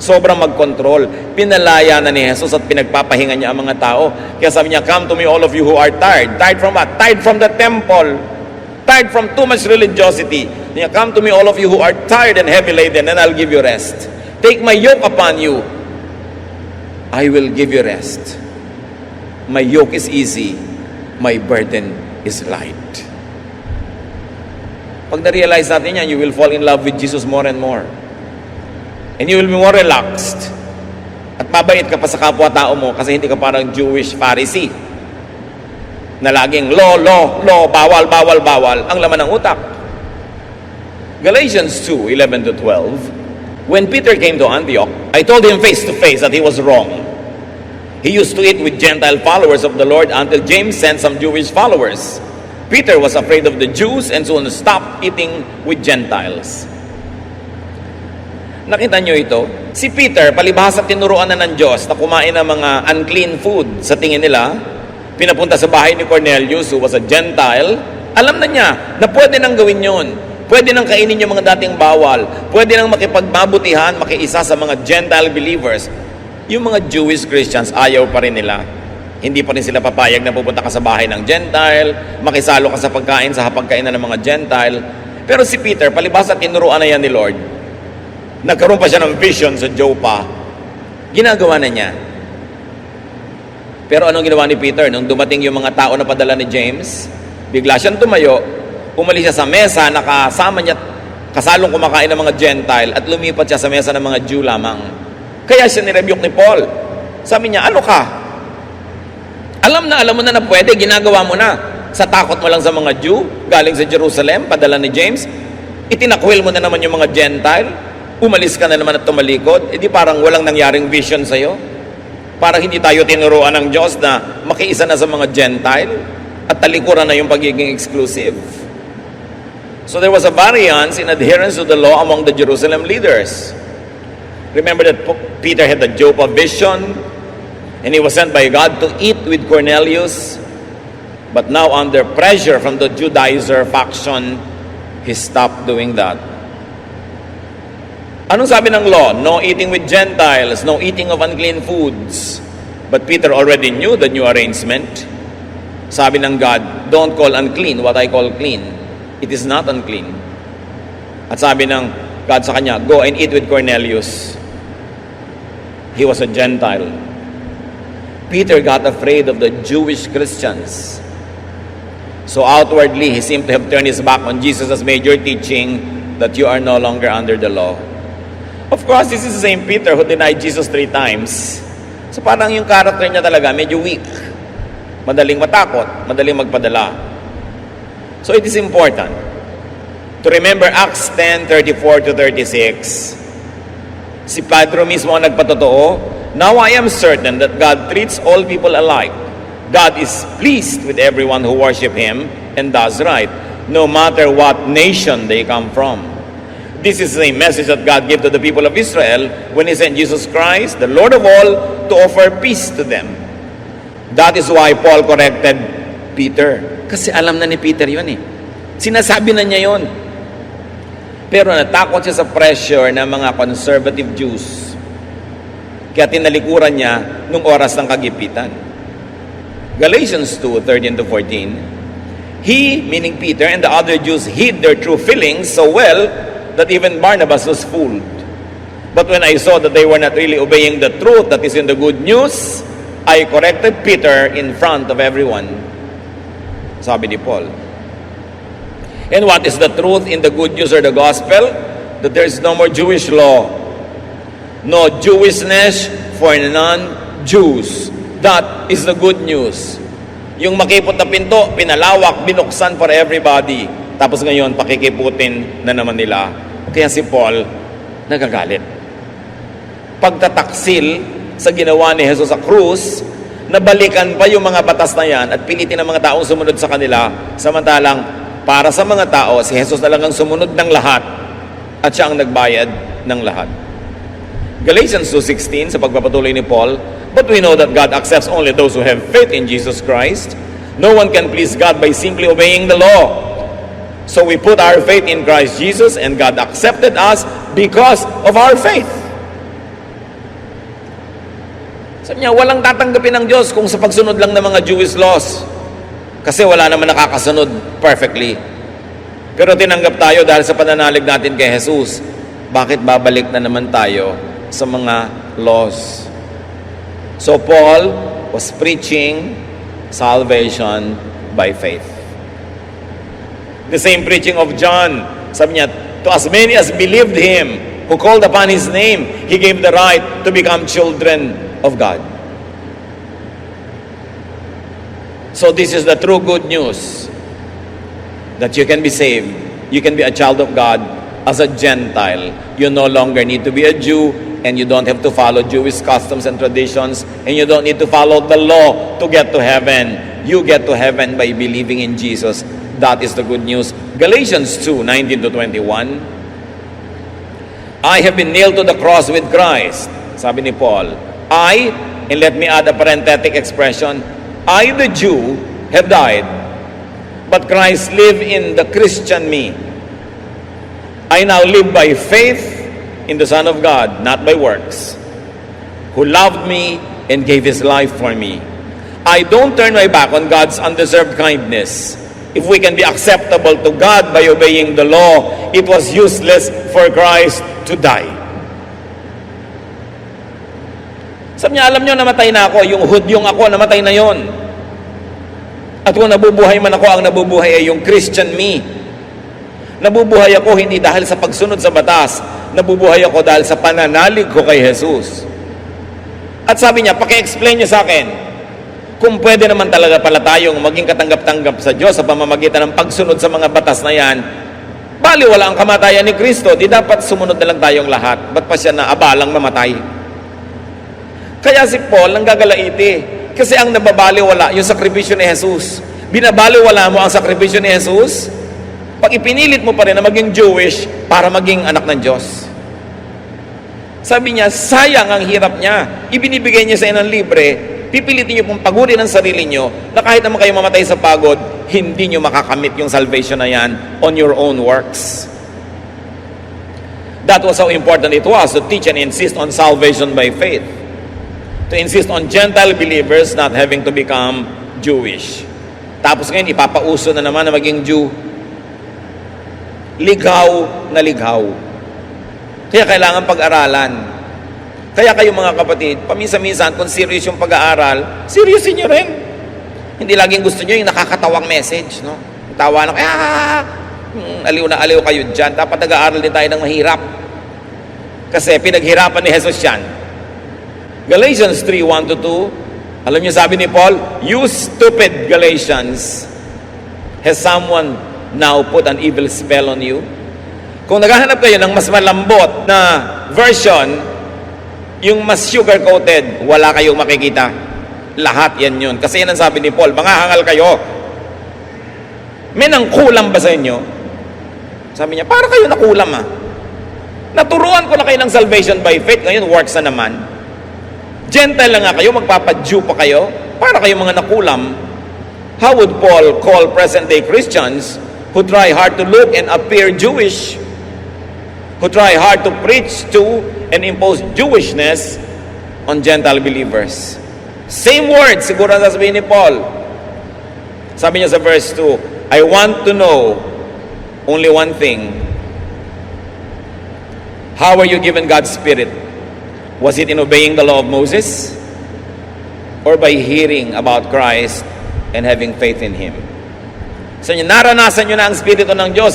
Speaker 1: Sobrang mag-control. Pinalaya na ni Jesus at pinagpapahinga niya ang mga tao. Kaya sabi niya, come to me all of you who are tired. Tired from what? Tired from the temple. Tired from too much religiosity. Niya, come to me all of you who are tired and heavy laden, and I'll give you rest. Take my yoke upon you. I will give you rest. My yoke is easy. My burden is light. Pag na-realize natin yan, you will fall in love with Jesus more and more. And you will be more relaxed. At mabait ka pa sa kapwa-tao mo kasi hindi ka parang Jewish Pharisee na laging law, bawal, ang laman ng utak. Galatians 2:11-12. When Peter came to Antioch, I told him face to face that he was wrong. He used to eat with Gentile followers of the Lord until James sent some Jewish followers. Peter was afraid of the Jews and soon stopped eating with Gentiles. Nakita nyo ito? Si Peter, palibhasa tinuruan na ng Diyos na kumain ng mga unclean food sa tingin nila, pinapunta sa bahay ni Cornelius who was a Gentile, alam na niya na pwede nang gawin yon. Pwede nang kainin yung mga dating bawal. Pwede nang makipagmabutihan, makiisa sa mga Gentile believers. Yung mga Jewish Christians, ayaw pa rin nila. Hindi pa rin sila papayag na pupunta ka sa bahay ng Gentile, makisalo ka sa pagkain sa hapagkainan ng mga Gentile. Pero si Peter, palibhasa tinuruan na yan ni Lord. Nagkaroon pa siya ng vision sa Joppa. Ginagawa na niya. Pero anong ginawa ni Peter? Nung dumating yung mga tao na padala ni James, bigla siyang tumayo, umalis siya sa mesa, nakasama niya, kasalong kumakain ng mga Gentile, at lumipat siya sa mesa ng mga Jew lamang. Kaya siya nirebuke ni Paul. Sabi niya, ano ka? Alam mo na pwede, ginagawa mo na. Sa takot mo lang sa mga Jew, galing sa Jerusalem, padala ni James, itinakwil mo na naman yung mga Gentile, umalis ka na naman at tumalikod, edi parang walang nangyaring vision sa'yo. Parang hindi tayo tinuruan ng Diyos na makiisa na sa mga Gentile at talikuran na yung pagiging exclusive. So there was a variance in adherence to the law among the Jerusalem leaders. Remember that Peter had the Joppa vision and he was sent by God to eat with Cornelius, but now under pressure from the Judaizer faction, he stopped doing that. Anong sabi ng law? No eating with Gentiles, no eating of unclean foods. But Peter already knew the new arrangement. Sabi ng God, don't call unclean what I call clean. It is not unclean. At sabi ng God sa kanya, go and eat with Cornelius. He was a Gentile. Peter got afraid of the Jewish Christians. So outwardly, he seemed to have turned his back on Jesus' major teaching that you are no longer under the law. Of course, this is the same Peter who denied Jesus 3 times. So parang yung character niya talaga medyo weak. Madaling matakot, madaling magpadala. So it is important to remember Acts 10:34-36. Si Pedro mismo ang nagpatotoo, now I am certain that God treats all people alike. God is pleased with everyone who worship Him and does right, no matter what nation they come from. This is the message that God gave to the people of Israel when He sent Jesus Christ, the Lord of all, to offer peace to them. That is why Paul corrected Peter. Kasi alam na ni Peter yun eh. Sinasabi na niya yun. Pero natakot siya sa pressure ng mga conservative Jews. Kaya tinalikuran niya nung oras ng kagipitan. Galatians 2:13-14. He, meaning Peter, and the other Jews hid their true feelings so well that even Barnabas was fooled. But when I saw that they were not really obeying the truth that is in the good news, I corrected Peter in front of everyone. Sabi ni Paul. And what is the truth in the good news or the gospel? That there is no more Jewish law. No Jewishness for non-Jews. That is the good news. Yung makipot na pinto, pinalawak, binuksan for everybody. Tapos ngayon, pakikiputin na naman nila. Kaya si Paul, nagagalit. Pagtataksil sa ginawa ni Jesus sa krus, nabalikan pa yung mga batas na yan at pilitin ang mga taong sumunod sa kanila, samantalang para sa mga tao, si Jesus na lang ang sumunod ng lahat at siya ang nagbayad ng lahat. Galatians 2:16 sa pagpapatuloy ni Paul, but we know that God accepts only those who have faith in Jesus Christ. No one can please God by simply obeying the law. So we put our faith in Christ Jesus and God accepted us because of our faith. Sabi niya, walang tatanggapin ng Diyos kung sa pagsunod lang ng mga Jewish laws. Kasi wala naman nakakasunod perfectly. Pero tinanggap tayo dahil sa pananalig natin kay Jesus. Bakit babalik na naman tayo sa mga laws? So Paul was preaching salvation by faith. The same preaching of John. Sabi niya, to as many as believed him, who called upon his name, he gave the right to become children of God. So this is the true good news, that you can be saved, you can be a child of God as a Gentile. You no longer need to be a Jew, and you don't have to follow Jewish customs and traditions, and you don't need to follow the law to get to heaven. You get to heaven by believing in Jesus. That is the good news. Galatians 2:19-21. I have been nailed to the cross with Christ. Sabi ni Paul, I, and let me add a parenthetic expression, I, the Jew, have died, but Christ live in the Christian me. I now live by faith in the Son of God, not by works, who loved me and gave his life for me. I don't turn my back on God's undeserved kindness. If we can be acceptable to God by obeying the law, it was useless for Christ to die. Sabi niya, alam niyo, namatay na ako. Yung Hudyong ako, namatay na yon. At kung nabubuhay man ako, ang nabubuhay ay yung Christian me. Nabubuhay ako hindi dahil sa pagsunod sa batas. Nabubuhay ako dahil sa pananalig ko kay Jesus. At sabi niya, paki-explain niyo sa akin, kung pwede naman talaga pala tayong maging katanggap-tanggap sa Diyos sa pamamagitan ng pagsunod sa mga batas na yan, bali wala ang kamatayan ni Kristo, di dapat sumunod na lang tayong lahat. Ba't pa siya na abalang mamatay? Kaya si Paul ang gagalaiti, kasi ang nababaliwala yung sakripisyo ni Jesus. Binabaliwala mo ang sakripisyo ni Jesus, pag ipinilit mo pa rin na maging Jewish para maging anak ng Diyos. Sabi niya, sayang ang hirap niya. Ibinibigay niya sa inyo ng libre, pipilitin niyo pong pagurin ang sarili niyo na kahit naman kayo mamatay sa pagod, hindi niyo makakamit yung salvation na yan on your own works. That was how important it was to teach and insist on salvation by faith. To insist on Gentile believers not having to become Jewish. Tapos ngayon, ipapauso na naman na maging Jew. Ligaw na ligaw. Kaya kailangan pag-aralan. Kaya kayo mga kapatid, paminsan-minsan, kung serious yung pag-aaral, seriously nyo rin. Hindi laging gusto nyo yung nakakatawang message, no? Tawa na, aliw na aliw kayo dyan. Dapat nag-aaral din tayo ng mahirap. Kasi pinaghirapan ni Jesus yan. Galatians 3:1-2, alam niyo sabi ni Paul, you stupid Galatians, has someone now put an evil spell on you? Kung naghahanap kayo ng mas malambot na version, yung mas sugar-coated, wala kayong makikita. Lahat yan yun. Kasi yan ang sabi ni Paul, mangahangal kayo. May nangkulam ba sa inyo? Sabi niya, para kayo nakulam Naturuan ko na kayo ng salvation by faith, ngayon works na naman. Gentile lang nga kayo, magpapa-Jew pa kayo, para kayo mga nakulam. How would Paul call present-day Christians who try hard to look and appear Jewish, who try hard to preach to and impose Jewishness on Gentile believers? Same word, siguro sasabihin ni Paul. Sabi niya sa verse 2, I want to know only one thing. How are you given God's Spirit? Was it in obeying the law of Moses? Or by hearing about Christ and having faith in Him? So, naranasan nyo na ang Espiritu ng Diyos.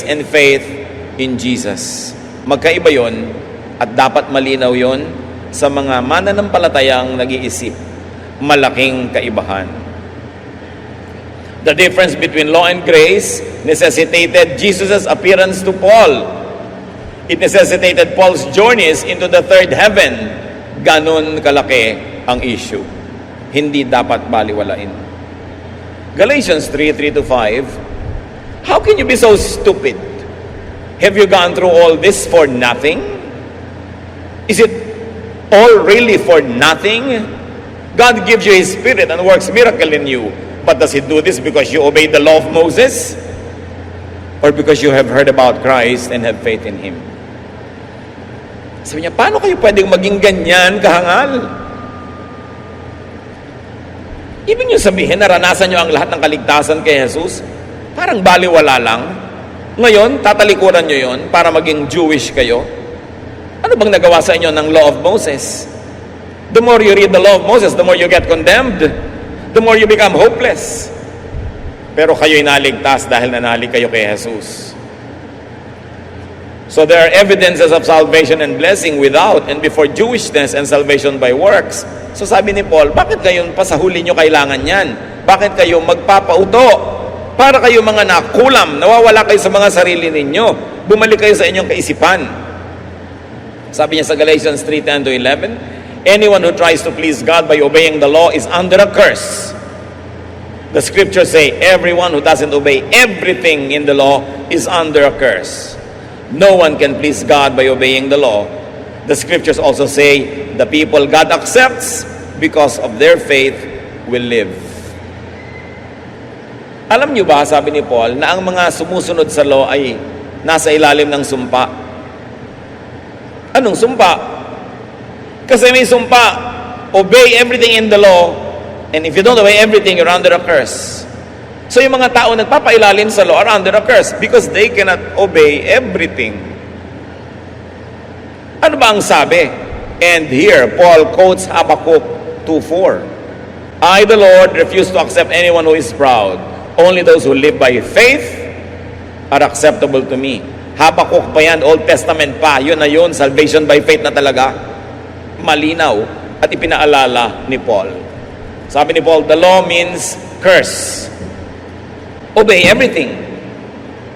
Speaker 1: And faith in Jesus. Magkaiba yon at dapat malinaw yon sa mga mananampalatayang nag-iisip. Malaking kaibahan. The difference between law and grace necessitated Jesus' appearance to Paul. It necessitated Paul's journeys into the third heaven. Ganon kalaki ang issue. Hindi dapat baliwalain. Galatians 3:3-5. How can you be so stupid? Have you gone through all this for nothing? Is it all really for nothing? God gives you His Spirit and works miracle in you. But does He do this because you obey the law of Moses? Or because you have heard about Christ and have faith in Him? Sabi niya, paano kayo pwedeng maging ganyan kahangal? Ibig niyo sabihin, naranasan niyo ang lahat ng kaligtasan kay Jesus? Parang baliwala lang. Ngayon, tatalikuran nyo yon para maging Jewish kayo. Ano bang nagawa sa inyo ng law of Moses? The more you read the law of Moses, the more you get condemned. The more you become hopeless. Pero kayo'y naligtas dahil nanalig kayo kay Jesus. So there are evidences of salvation and blessing without and before Jewishness and salvation by works. So sabi ni Paul, bakit ngayon pa sa huli nyo kailangan yan? Bakit kayo magpapauto? Para kayo mga nakulam, nawawala kayo sa mga sarili ninyo. Bumalik kayo sa inyong kaisipan. Sabi niya sa Galatians 3:10-11, anyone who tries to please God by obeying the law is under a curse. The scriptures say, everyone who doesn't obey everything in the law is under a curse. No one can please God by obeying the law. The scriptures also say, the people God accepts because of their faith will live. Alam niyo ba, sabi ni Paul, na ang mga sumusunod sa law ay nasa ilalim ng sumpa? Anong sumpa? Kasi may sumpa, obey everything in the law, and if you don't obey everything, you're under a curse. So yung mga tao nagpapailalim sa law are under a curse because they cannot obey everything. Ano ba ang sabi? And here, Paul quotes Habakkuk 2:4. I, the Lord, refuse to accept anyone who is proud. Only those who live by faith are acceptable to me. Habakkuk pa yan, Old Testament pa. Yun na yun, salvation by faith na talaga. Malinaw at ipinaalala ni Paul. Sabi ni Paul, the law means curse. Obey everything.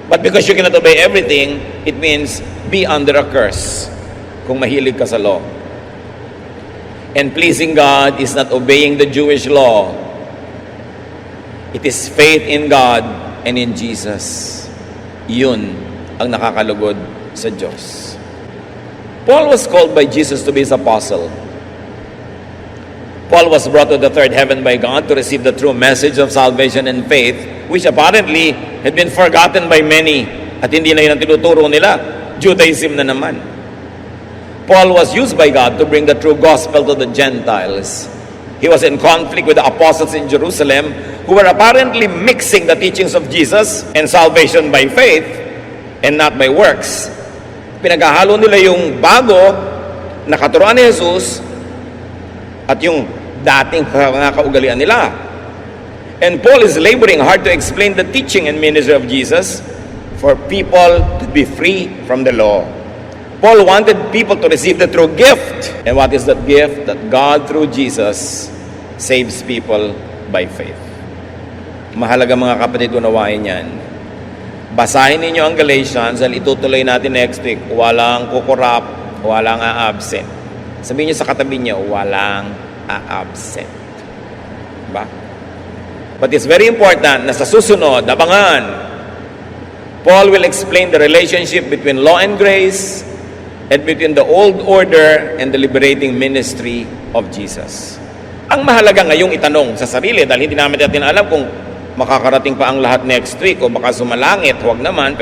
Speaker 1: But because you cannot obey everything, it means be under a curse. Kung mahilig ka sa law. And pleasing God is not obeying the Jewish law. It is faith in God and in Jesus. Yun ang nakakalugod sa Diyos. Paul was called by Jesus to be his apostle. Paul was brought to the third heaven by God to receive the true message of salvation and faith, which apparently had been forgotten by many at hindi na yun ang tinuturo nila. Judaism na naman. Paul was used by God to bring the true gospel to the Gentiles. He was in conflict with the apostles in Jerusalem who were apparently mixing the teachings of Jesus and salvation by faith and not by works. Pinaghahalo nila yung bago na katuruan ni Jesus at yung dating mga kaugalian nila. And Paul is laboring hard to explain the teaching and ministry of Jesus for people to be free from the law. Paul wanted people to receive the true gift. And what is that gift? That God through Jesus saves people by faith. Mahalaga mga kapatid, unawain yan. Basahin ninyo ang Galatians dahil itutuloy natin next week. Walang kukurap, walang a-absent. Sabihin nyo sa katabi nyo, walang a-absent. Diba? But it's very important na sa susunod, abangan, Paul will explain the relationship between law and grace and between the old order and the liberating ministry of Jesus. Ang mahalaga ngayong itanong sa sarili dahil hindi namin alam kung makakarating pa ang lahat next week o baka sumalangit, huwag naman.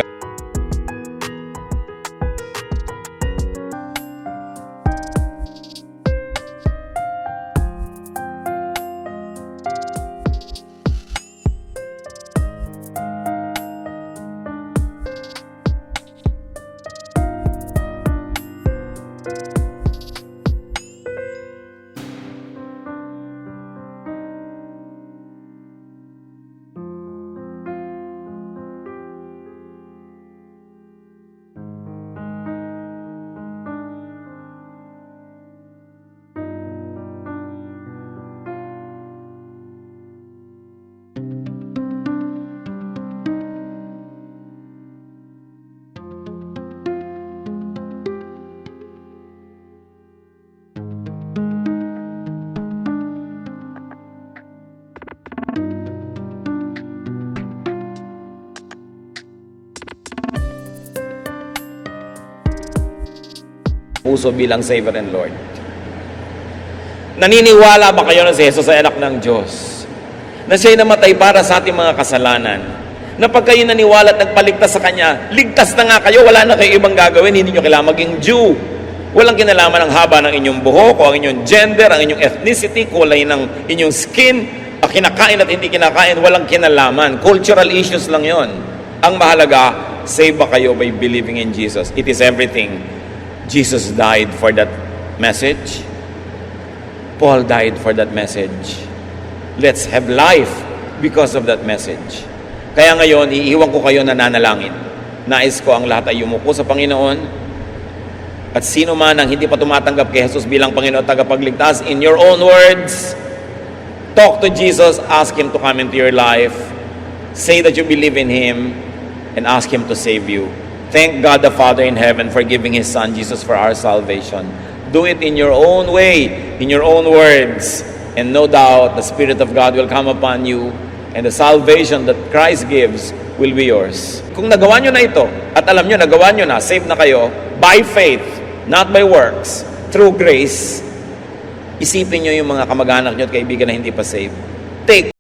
Speaker 1: Puso bilang Savior and Lord. Naniniwala ba kayo na si Jesus ay anak ng Diyos? Na siya'y namatay para sa ating mga kasalanan? Na pag kayo naniwala at nagpaligtas sa Kanya, ligtas na nga kayo, wala na kayo ibang gagawin, hindi nyo kailangan maging Jew. Walang kinalaman ang haba ng inyong buhok, o ang inyong gender, ang inyong ethnicity, kulay ng inyong skin, ang kinakain at hindi kinakain, walang kinalaman. Cultural issues lang yon. Ang mahalaga, save ba kayo by believing in Jesus? It is everything. Jesus died for that message. Paul died for that message. Let's have life because of that message. Kaya ngayon, iiwan ko kayo na nanalangin. Nais ko ang lahat ay yumuko sa Panginoon. At sino man ang hindi pa tumatanggap kay Jesus bilang Panginoon at tagapagligtas, in your own words, talk to Jesus, ask Him to come into your life. Say that you believe in Him and ask Him to save you. Thank God the Father in heaven for giving His Son Jesus for our salvation. Do it in your own way, in your own words, and no doubt the Spirit of God will come upon you and the salvation that Christ gives will be yours. Kung nagawa nyo na ito, at alam nyo, nagawa nyo na, saved na kayo, by faith, not by works, through grace, isipin nyo yung mga kamag-anak nyo at kaibigan na hindi pa saved. Take